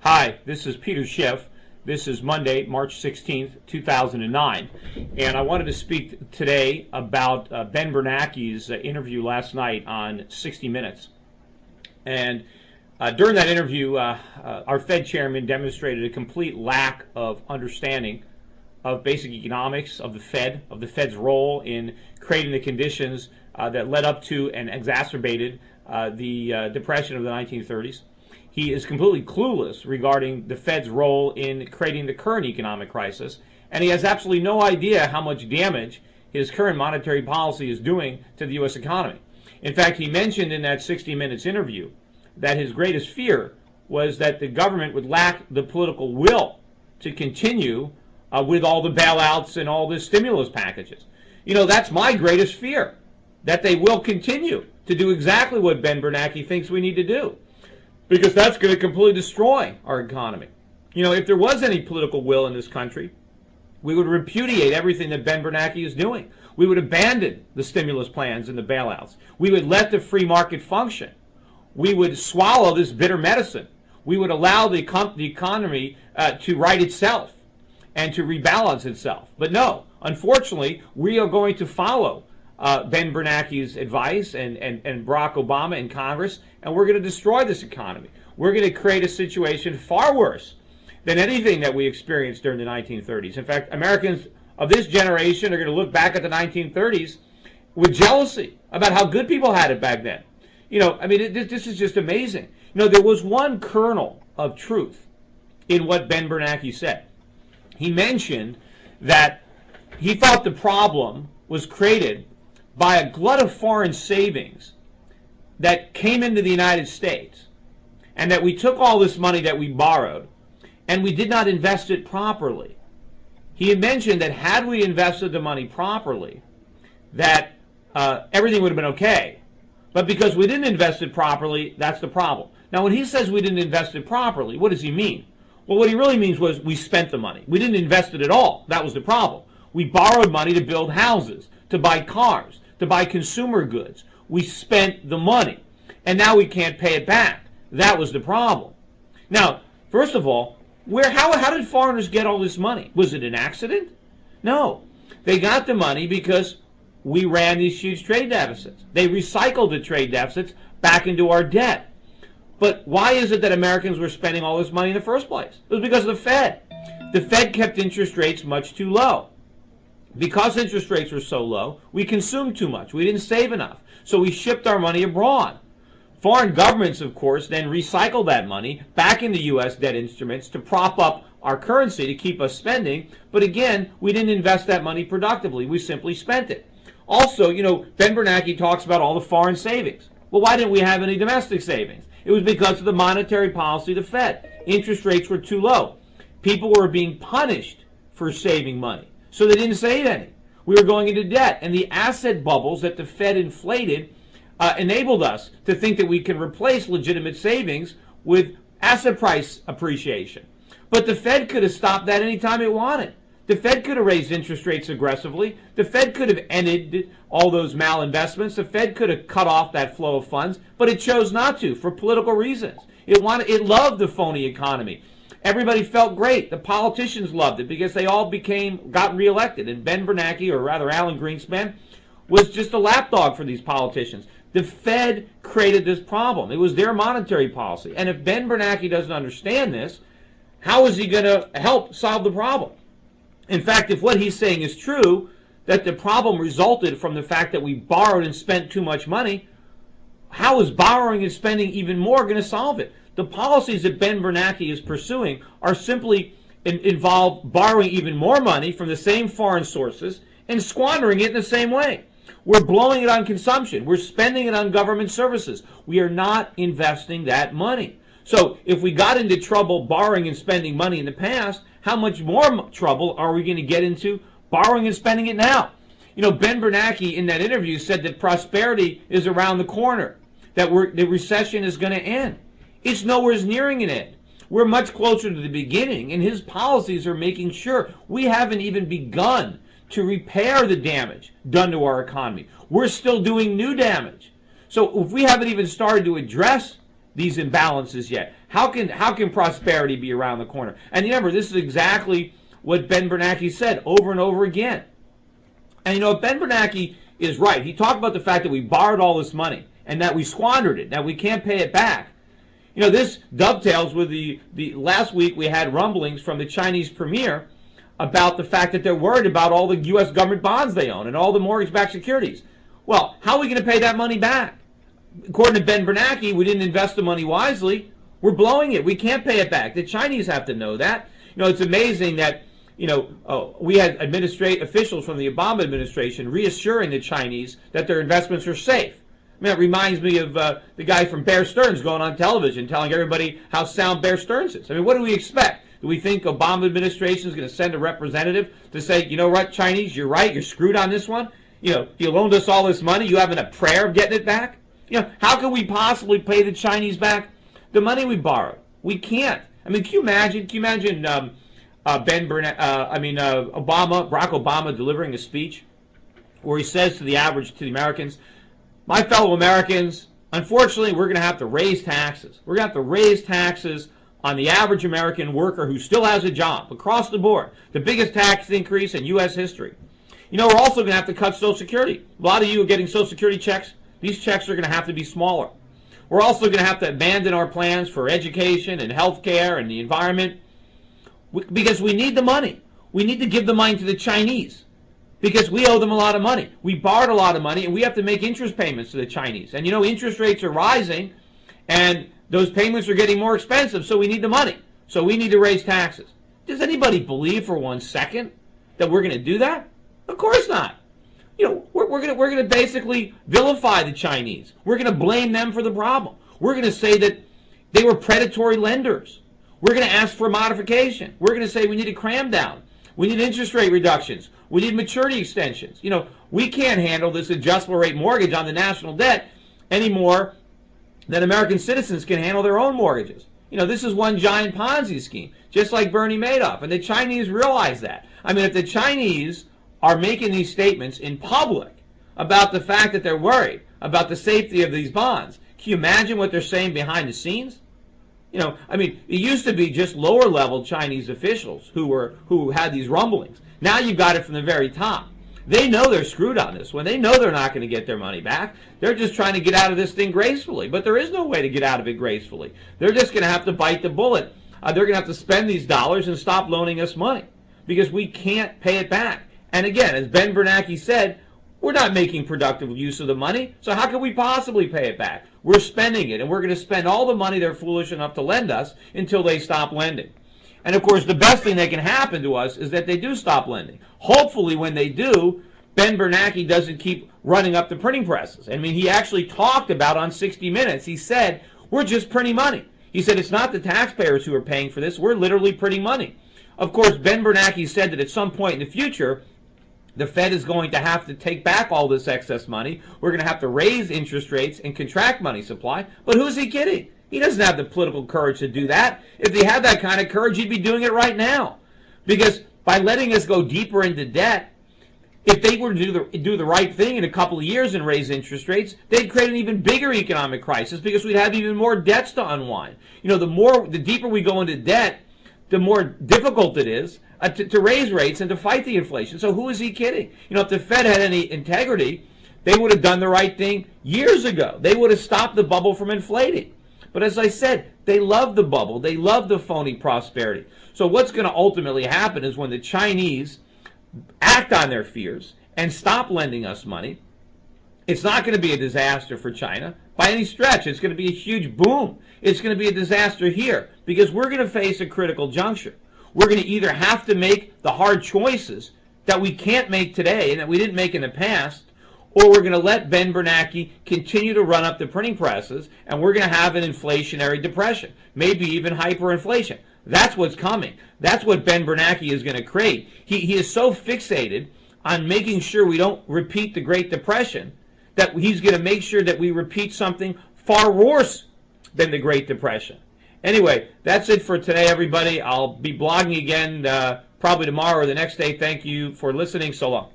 Hi, this is Peter Schiff. This is Monday, March 16th, 2009. And I wanted to speak today about Ben Bernanke's interview last night on 60 Minutes. And during that interview, our Fed chairman demonstrated a complete lack of understanding of basic economics of the Fed's role in creating the conditions that led up to and exacerbated the Depression of the 1930s. He is completely clueless regarding the Fed's role in creating the current economic crisis, and he has absolutely no idea how much damage his current monetary policy is doing to the U.S. economy. In fact, he mentioned in that 60 Minutes interview that his greatest fear was that the government would lack the political will to continue with all the bailouts and all the stimulus packages. You know, that's my greatest fear, that they will continue to do exactly what Ben Bernanke thinks we need to do, because that's going to completely destroy our economy. You know, if there was any political will in this country, we would repudiate everything that Ben Bernanke is doing. We would abandon the stimulus plans and the bailouts. We would let the free market function. We would swallow this bitter medicine. We would allow the economy to right itself and to rebalance itself. But no, unfortunately, we are going to follow Ben Bernanke's advice and Barack Obama in Congress, and we're going to destroy this economy. We're going to create a situation far worse than anything that we experienced during the 1930s. In fact, Americans of this generation are going to look back at the 1930s with jealousy about how good people had it back then. You know, I mean, this is just amazing. You know, there was one kernel of truth in what Ben Bernanke said. He mentioned that he thought the problem was created by a glut of foreign savings that came into the United States, and that we took all this money that we borrowed and we did not invest it properly. He had mentioned that had we invested the money properly, that everything would have been okay. But because we didn't invest it properly, that's the problem. Now, when he says we didn't invest it properly, what does he mean? Well, what he really means was we spent the money. We didn't invest it at all. That was the problem. We borrowed money to build houses, to buy cars, to buy consumer goods. We spent the money, and now we can't pay it back. That was the problem. Now, first of all, how did foreigners get all this money? Was it an accident? No. They got the money because we ran these huge trade deficits. They recycled the trade deficits back into our debt. But why is it that Americans were spending all this money in the first place? It was because of the Fed. The Fed kept interest rates much too low. Because interest rates were so low, we consumed too much. We didn't save enough. So we shipped our money abroad. Foreign governments, of course, then recycled that money back into U.S. debt instruments to prop up our currency to keep us spending. But again, we didn't invest that money productively. We simply spent it. Also, you know, Ben Bernanke talks about all the foreign savings. Well, why didn't we have any domestic savings? It was because of the monetary policy of the Fed. Interest rates were too low. People were being punished for saving money, so they didn't save any. We were going into debt, and the asset bubbles that the Fed inflated enabled us to think that we can replace legitimate savings with asset price appreciation. But the Fed could have stopped that anytime it wanted. The Fed could have raised interest rates aggressively. The Fed could have ended all those malinvestments. The Fed could have got off that flow of funds, but it chose not to for political reasons. It loved the phony economy. Everybody felt great. The politicians loved it because they all got reelected. And Ben Bernanke, or rather Alan Greenspan, was just a lapdog for these politicians. The Fed created this problem. It was their monetary policy. And if Ben Bernanke doesn't understand this, how is he going to help solve the problem? In fact, if what he's saying is true, that the problem resulted from the fact that we borrowed and spent too much money, how is borrowing and spending even more going to solve it? The policies that Ben Bernanke is pursuing are simply involve borrowing even more money from the same foreign sources and squandering it in the same way. We're blowing it on consumption. We're spending it on government services. We are not investing that money. So if we got into trouble borrowing and spending money in the past, how much more trouble are we going to get into borrowing and spending it now? You know, Ben Bernanke in that interview said that prosperity is around the corner, that the recession is going to end. It's nowhere nearing an end. We're much closer to the beginning, and his policies are making sure we haven't even begun to repair the damage done to our economy. We're still doing new damage. So if we haven't even started to address these imbalances yet. How can prosperity be around the corner? And remember, this is exactly what Ben Bernanke said over and over again. And Ben Bernanke is right. He talked about the fact that we borrowed all this money and that we squandered it, that we can't pay it back. This dovetails with the last week we had rumblings from the Chinese premier about the fact that they're worried about all the U.S. government bonds they own and all the mortgage-backed securities. Well, how are we going to pay that money back? According to Ben Bernanke, we didn't invest the money wisely. We're blowing it. We can't pay it back. The Chinese have to know that. It's amazing that we had officials from the Obama administration reassuring the Chinese that their investments are safe. It reminds me of the guy from Bear Stearns going on television telling everybody how sound Bear Stearns is. What do we expect? Do we think Obama administration is going to send a representative to say, you know what, Chinese, you're right, you're screwed on this one? You loaned us all this money, you haven't a prayer of getting it back? How can we possibly pay the Chinese back the money we borrowed? We can't. Can you imagine Barack Obama delivering a speech where he says to the Americans, my fellow Americans, unfortunately, we're going to have to raise taxes. We're going to have to raise taxes on the average American worker who still has a job across the board. The biggest tax increase in U.S. history. We're also going to have to cut Social Security. A lot of you are getting Social Security checks. These checks are going to have to be smaller. We're also going to have to abandon our plans for education and health care and the environment because we need the money. We need to give the money to the Chinese because we owe them a lot of money. We borrowed a lot of money, and we have to make interest payments to the Chinese. And interest rates are rising, and those payments are getting more expensive, so we need the money. So we need to raise taxes. Does anybody believe for 1 second that we're going to do that? Of course not. We're going to basically vilify the Chinese. We're going to blame them for the problem. We're going to say that they were predatory lenders. We're going to ask for a modification. We're going to say we need a cram down. We need interest rate reductions. We need maturity extensions. We can't handle this adjustable rate mortgage on the national debt any more than American citizens can handle their own mortgages. This is one giant Ponzi scheme, just like Bernie Madoff. And the Chinese realize that. If the Chinese are making these statements in public about the fact that they're worried about the safety of these bonds, can you imagine what they're saying behind the scenes? It used to be just lower level Chinese officials who had these rumblings. Now you've got it from the very top. They know they're screwed on this one. They know they're not going to get their money back. They're just trying to get out of this thing gracefully. But there is no way to get out of it gracefully. They're just going to have to bite the bullet. They're going to have to spend these dollars and stop loaning us money because we can't pay it back. And again, as Ben Bernanke said, we're not making productive use of the money, so how can we possibly pay it back? We're spending it, and we're going to spend all the money they're foolish enough to lend us until they stop lending. And of course, the best thing that can happen to us is that they do stop lending. Hopefully, when they do, Ben Bernanke doesn't keep running up the printing presses. He actually talked about on 60 Minutes, he said, we're just printing money. He said, it's not the taxpayers who are paying for this, we're literally printing money. Of course, Ben Bernanke said that at some point in the future, the Fed is going to have to take back all this excess money. We're going to have to raise interest rates and contract money supply. But who's he kidding? He doesn't have the political courage to do that. If he had that kind of courage, he'd be doing it right now. Because by letting us go deeper into debt, if they were to do the right thing in a couple of years and raise interest rates, they'd create an even bigger economic crisis because we'd have even more debts to unwind. The deeper we go into debt, the more difficult it is to raise rates and to fight the inflation. So who is he kidding? If the Fed had any integrity, they would have done the right thing years ago. They would have stopped the bubble from inflating. But as I said, they love the bubble. They love the phony prosperity. So what's going to ultimately happen is when the Chinese act on their fears and stop lending us money, it's not going to be a disaster for China by any stretch. It's going to be a huge boom. It's going to be a disaster here because we're going to face a critical juncture. We're going to either have to make the hard choices that we can't make today and that we didn't make in the past, or we're going to let Ben Bernanke continue to run up the printing presses, and we're going to have an inflationary depression, maybe even hyperinflation. That's what's coming. That's what Ben Bernanke is going to create. He is so fixated on making sure we don't repeat the Great Depression that he's going to make sure that we repeat something far worse than the Great Depression. Anyway, that's it for today, everybody. I'll be blogging again probably tomorrow or the next day. Thank you for listening. So long.